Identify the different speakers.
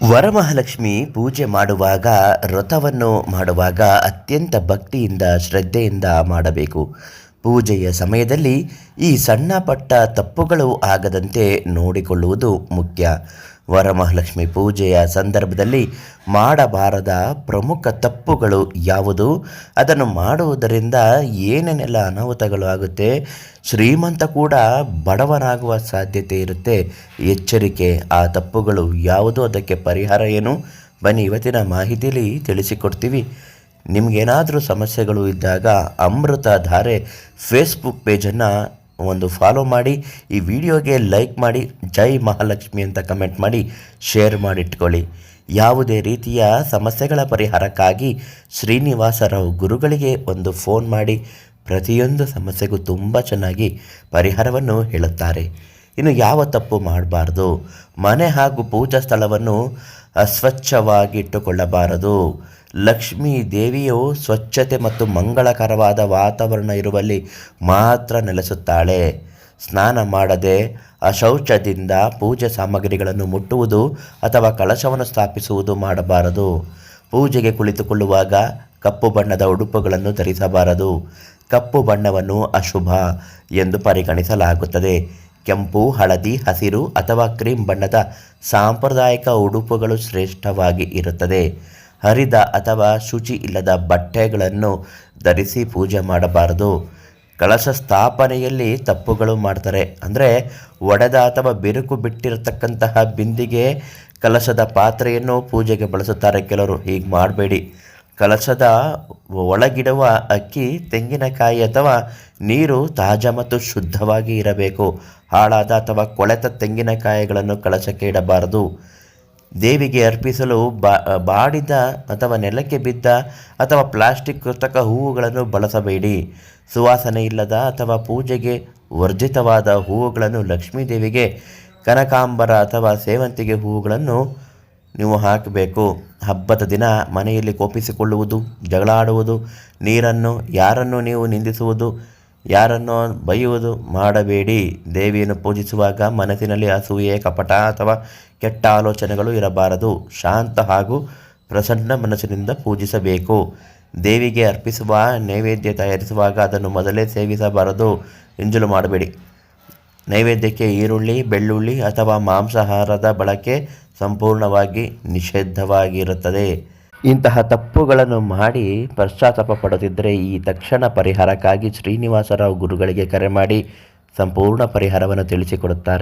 Speaker 1: ವರಮಹಾಲಕ್ಷ್ಮಿ ಪೂಜೆ ಮಾಡುವಾಗ ವ್ರತವನ್ನು ಮಾಡುವಾಗ ಅತ್ಯಂತ ಭಕ್ತಿಯಿಂದ ಶ್ರದ್ಧೆಯಿಂದ ಮಾಡಬೇಕು. ಪೂಜೆಯ ಸಮಯದಲ್ಲಿ ಈ ಸಣ್ಣ ಪಟ್ಟ ತಪ್ಪುಗಳು ಆಗದಂತೆ ನೋಡಿಕೊಳ್ಳುವುದು ಮುಖ್ಯ. ವರಮಹಾಲಕ್ಷ್ಮಿ ಪೂಜೆಯ ಸಂದರ್ಭದಲ್ಲಿ ಮಾಡಬಾರದ ಪ್ರಮುಖ ತಪ್ಪುಗಳು ಯಾವುದು, ಅದನ್ನು ಮಾಡುವುದರಿಂದ ಏನೇನೆಲ್ಲ ಅನಾಹುತಗಳು ಆಗುತ್ತೆ, ಶ್ರೀಮಂತ ಕೂಡ ಬಡವನಾಗುವ ಸಾಧ್ಯತೆ ಇರುತ್ತೆ. ಎಚ್ಚರಿಕೆ, ಆ ತಪ್ಪುಗಳು ಯಾವುದು, ಅದಕ್ಕೆ ಪರಿಹಾರ ಏನು, ಬನ್ನಿ ಇವತ್ತಿನ ಮಾಹಿತಿಯಲ್ಲಿ ತಿಳಿಸಿಕೊಡ್ತೀವಿ. ನಿಮಗೇನಾದರೂ ಸಮಸ್ಯೆಗಳು ಇದ್ದಾಗ ಅಮೃತ ಧಾರೆ ಫೇಸ್ಬುಕ್ ಪೇಜನ್ನು ಒಂದು ಫಾಲೋ ಮಾಡಿ, ಈ ವಿಡಿಯೋಗೆ ಲೈಕ್ ಮಾಡಿ, ಜೈ ಮಹಾಲಕ್ಷ್ಮಿ ಅಂತ ಕಮೆಂಟ್ ಮಾಡಿ, ಶೇರ್ ಮಾಡಿಟ್ಕೊಳ್ಳಿ. ಯಾವುದೇ ರೀತಿಯ ಸಮಸ್ಯೆಗಳ ಪರಿಹಾರಕ್ಕಾಗಿ ಶ್ರೀನಿವಾಸರಾವ್ ಗುರುಗಳಿಗೆ ಒಂದು ಫೋನ್ ಮಾಡಿ ಪ್ರತಿಯೊಂದು ಸಮಸ್ಯೆಗೂ ತುಂಬ ಚೆನ್ನಾಗಿ ಪರಿಹಾರವನ್ನು ಹೇಳುತ್ತಾರೆ. ಇನ್ನು ಯಾವ ತಪ್ಪು ಮಾಡಬಾರ್ದು, ಮನೆ ಹಾಗೂ ಪೂಜಾ ಸ್ಥಳವನ್ನು ಅಸ್ವಚ್ಛವಾಗಿಟ್ಟುಕೊಳ್ಳಬಾರದು. ಲಕ್ಷ್ಮೀ ದೇವಿಯು ಸ್ವಚ್ಛತೆ ಮತ್ತು ಮಂಗಳಕರವಾದ ವಾತಾವರಣ ಇರುವಲ್ಲಿ ಮಾತ್ರ ನೆಲೆಸುತ್ತಾಳೆ. ಸ್ನಾನ ಮಾಡದೆ ಅಶೌಚದಿಂದ ಪೂಜೆ ಸಾಮಗ್ರಿಗಳನ್ನು ಮುಟ್ಟುವುದು ಅಥವಾ ಕಳಶವನ್ನು ಸ್ಥಾಪಿಸುವುದು ಮಾಡಬಾರದು. ಪೂಜೆಗೆ ಕುಳಿತುಕೊಳ್ಳುವಾಗ ಕಪ್ಪು ಬಣ್ಣದ ಉಡುಪುಗಳನ್ನು ಧರಿಸಬಾರದು. ಕಪ್ಪು ಬಣ್ಣವನ್ನು ಅಶುಭ ಎಂದು ಪರಿಗಣಿಸಲಾಗುತ್ತದೆ. ಕೆಂಪು, ಹಳದಿ, ಹಸಿರು ಅಥವಾ ಕ್ರೀಮ್ ಬಣ್ಣದ ಸಾಂಪ್ರದಾಯಿಕ ಉಡುಪುಗಳು ಶ್ರೇಷ್ಠವಾಗಿ ಇರುತ್ತದೆ. ಹರಿದ ಅಥವಾ ಶುಚಿ ಇಲ್ಲದ ಬಟ್ಟೆಗಳನ್ನು ಧರಿಸಿ ಪೂಜೆ ಮಾಡಬಾರದು. ಕಳಶ ಸ್ಥಾಪನೆಯಲ್ಲಿ ತಪ್ಪುಗಳು ಮಾಡ್ತಾರೆ. ಅಂದರೆ ಒಡೆದ ಅಥವಾ ಬಿರುಕು ಬಿಟ್ಟಿರತಕ್ಕಂತಹ ಬಿಂದಿಗೆ, ಕಲಶದ ಪಾತ್ರೆಯನ್ನು ಪೂಜೆಗೆ ಬಳಸುತ್ತಾರೆ ಕೆಲವರು. ಹೀಗೆ ಮಾಡಬೇಡಿ. ಕಲಶದ ಒಳಗಿಡುವ ಅಕ್ಕಿ, ತೆಂಗಿನಕಾಯಿ ಅಥವಾ ನೀರು ತಾಜಾ ಮತ್ತು ಶುದ್ಧವಾಗಿ ಇರಬೇಕು. ಹಾಳಾದ ಅಥವಾ ಕೊಳೆತ ತೆಂಗಿನಕಾಯಿಗಳನ್ನು ಕಳಶಕ್ಕೆ ಇಡಬಾರದು. ದೇವಿಗೆ ಅರ್ಪಿಸಲು ಬಾಡಿದ ಅಥವಾ ನೆಲಕ್ಕೆ ಬಿದ್ದ ಅಥವಾ ಪ್ಲಾಸ್ಟಿಕ್ ಕೃತಕ ಹೂವುಗಳನ್ನು ಬಳಸಬೇಡಿ. ಸುವಾಸನೆ ಇಲ್ಲದ ಅಥವಾ ಪೂಜೆಗೆ ವರ್ಜಿತವಾದ ಹೂವುಗಳನ್ನು, ಲಕ್ಷ್ಮೀ ದೇವಿಗೆ ಕನಕಾಂಬರ ಅಥವಾ ಸೇವಂತಿಗೆ ಹೂವುಗಳನ್ನು ನೀವು ಹಾಕಬೇಕು. ಹಬ್ಬದ ದಿನ ಮನೆಯಲ್ಲಿ ಕೋಪಿಸಿಕೊಳ್ಳುವುದು, ಜಗಳಾಡುವುದು, ಯಾರನ್ನು ನೀವು ನಿಂದಿಸುವುದು, ಯಾರನ್ನು ಬೈಯುವುದು ಮಾಡಬೇಡಿ. ದೇವಿಯನ್ನು ಪೂಜಿಸುವಾಗ ಮನಸ್ಸಿನಲ್ಲಿ ಅಸೂಯೆ, ಕಪಟ ಅಥವಾ ಕೆಟ್ಟ ಆಲೋಚನೆಗಳು ಇರಬಾರದು. ಶಾಂತ ಹಾಗೂ ಪ್ರಸನ್ನ ಮನಸ್ಸಿನಿಂದ ಪೂಜಿಸಬೇಕು. ದೇವಿಗೆ ಅರ್ಪಿಸುವ ನೈವೇದ್ಯ ತಯಾರಿಸುವಾಗ ಅದನ್ನು ಮೊದಲೇ ಸೇವಿಸಬಾರದು. ಎಂಜಲು ಮಾಡಬೇಡಿ. ನೈವೇದ್ಯಕ್ಕೆ ಈರುಳ್ಳಿ, ಬೆಳ್ಳುಳ್ಳಿ ಅಥವಾ ಮಾಂಸಾಹಾರದ ಬಳಕೆ ಸಂಪೂರ್ಣವಾಗಿ ನಿಷಿದ್ಧವಾಗಿರುತ್ತದೆ. ಇಂತಹ ತಪ್ಪುಗಳನ್ನು ಮಾಡಿ ಪಶ್ಚಾತ್ತಾಪ ಪಡುತ್ತಿದ್ದರೆ ಈ ತಕ್ಷಣ ಪರಿಹಾರಕ್ಕಾಗಿ ಶ್ರೀನಿವಾಸರಾವ್ ಗುರುಗಳಿಗೆ ಕರೆ ಮಾಡಿ ಸಂಪೂರ್ಣ ಪರಿಹಾರವನ್ನು ತಿಳಿಸಿಕೊಡುತ್ತಾರೆ.